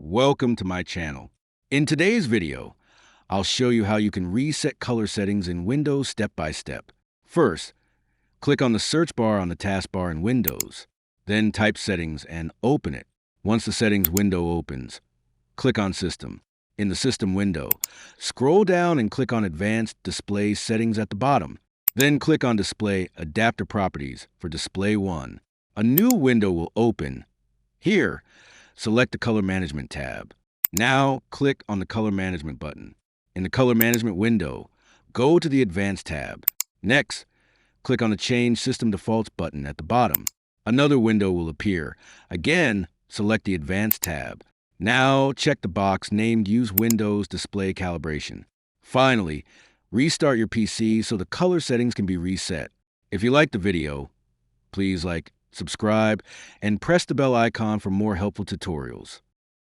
Welcome to my channel. In today's video, I'll show you how you can reset color settings in Windows step by step. First, click on the search bar on the taskbar in Windows. Then type Settings and open it. Once the Settings window opens, click on System. In the System window, scroll down and click on Advanced Display Settings at the bottom. Then click on Display Adapter Properties for Display 1. A new window will open. Here, select the Color Management tab. Now, click on the Color Management button. In the Color Management window, go to the Advanced tab. Next, click on the Change System Defaults button at the bottom. Another window will appear. Again, select the Advanced tab. Now, check the box named Use Windows Display Calibration. Finally, restart your PC so the color settings can be reset. If you liked the video, please like, subscribe, and press the bell icon for more helpful tutorials.